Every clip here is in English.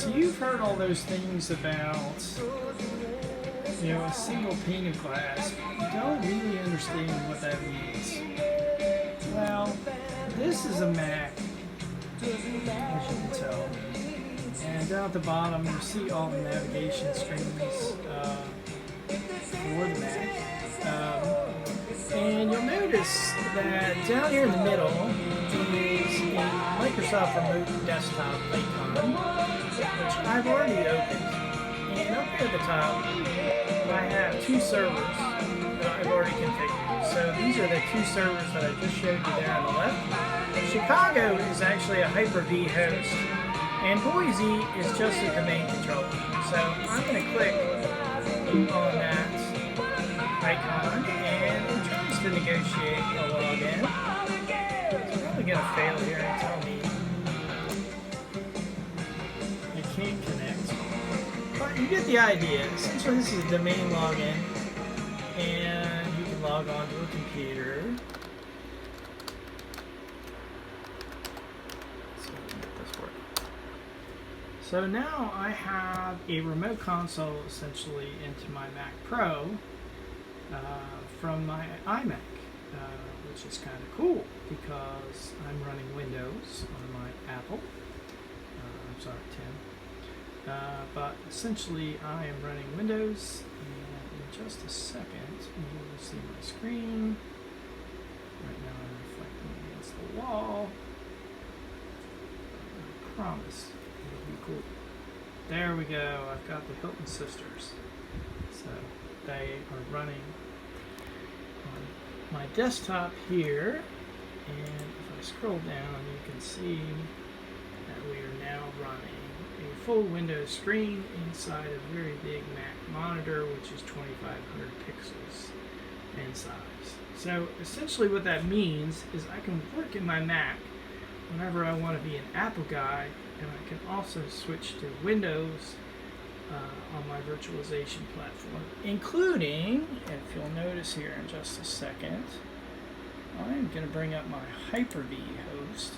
So you've heard all those things about, a single pane of glass. You don't really understand what that means. Well, this is a Mac, as you can tell. And down at the bottom, you see all the navigation screens for the Mac. And you'll notice that down here in the middle is a Microsoft Remote Desktop icon, which I've already opened. And up here at the top, I have two servers that I've already configured. So these are the two servers that I just showed you there on the left. Chicago is actually a Hyper-V host, and Boise is just a domain controller. So I'm going to click on that icon, and it tries to negotiate a login. It's probably going to fail here and tell me I can't connect. But you get the idea. Essentially, this is a domain login, and you can log on to a computer. Let's see if we can get this working. So now I have a remote console essentially into my Mac Pro from my iMac, which is kind of cool because I'm running Windows on my Apple. I'm sorry, Tim. But essentially I am running Windows, and in just a second you will see my screen. Right now I'm reflecting against the wall. I promise it'll be cool. There we go. I've got the Hilton Sisters. So they are running on my desktop here, and if I scroll down you can see that we are now running a full Windows screen inside a very big Mac monitor, which is 2500 pixels in size. So essentially what that means is I can work in my Mac whenever I want to be an Apple guy, and I can also switch to Windows on my virtualization platform, including, if you'll notice here in just a second, I'm going to bring up my Hyper-V host,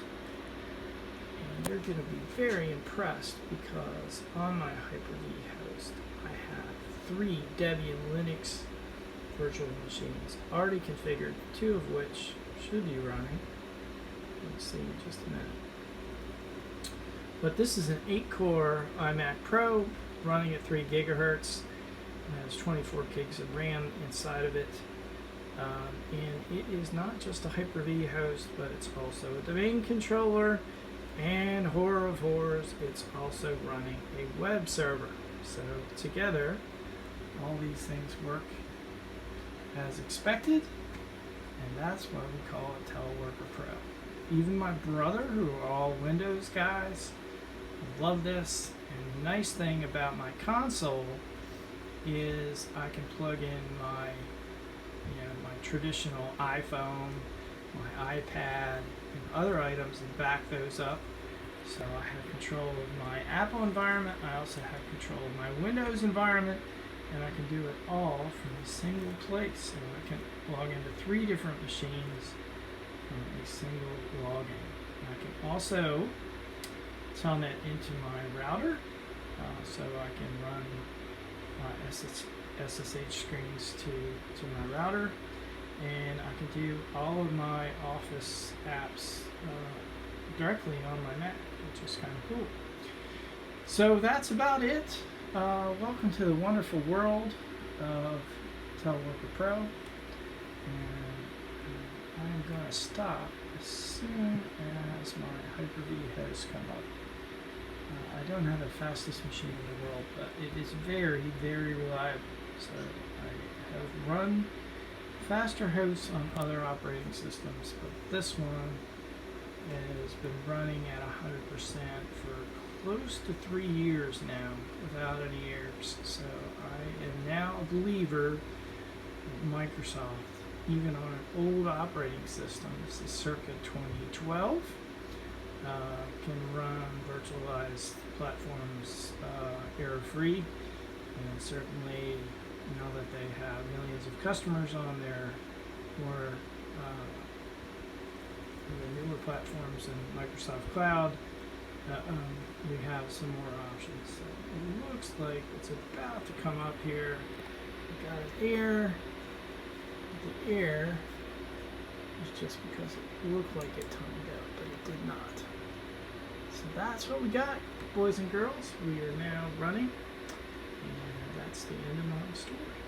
and you're going to be very impressed because on my Hyper-V host I have 3 Debian Linux virtual machines already configured, 2 of which should be running. Let's see in just a minute. But this is an 8-core iMac Pro running at 3 gigahertz. It has 24 gigs of RAM inside of it. And it is not just a Hyper-V host, but it's also a domain controller, and horror of horrors, it's also running a web server. So together, all these things work as expected, and that's why we call it Teleworker Pro. Even my brother, who are all Windows guys, love this. And the nice thing about my console is I can plug in my my traditional iPhone, my iPad, and other items and back those up. So I have control of my Apple environment. I also have control of my Windows environment, and I can do it all from a single place. So I can log into 3 different machines from a single login. And I can also telnet into my router, so I can run SSH screens to my router, and I can do all of my Office apps directly on my Mac, which is kind of cool. So that's about it. Welcome to the wonderful world of Teleworker Pro, and I'm going to stop as soon as my Hyper-V hosts come up. I don't have the fastest machine in the world, but it is very, very reliable. So I have run faster hosts on other operating systems, but this one has been running at 100% for close to 3 years now without any errors. So I am now a believer of Microsoft, even on an old operating system. This is circa 2012. Can run virtualized platforms error-free, and certainly now that they have millions of customers on their more the newer platforms in Microsoft Cloud, we have some more options. So it looks like it's about to come up here. We got an error. The error is just because it looked like it timed out, but it did not. So that's what we got, boys and girls. We are now running, and that's the end of my story.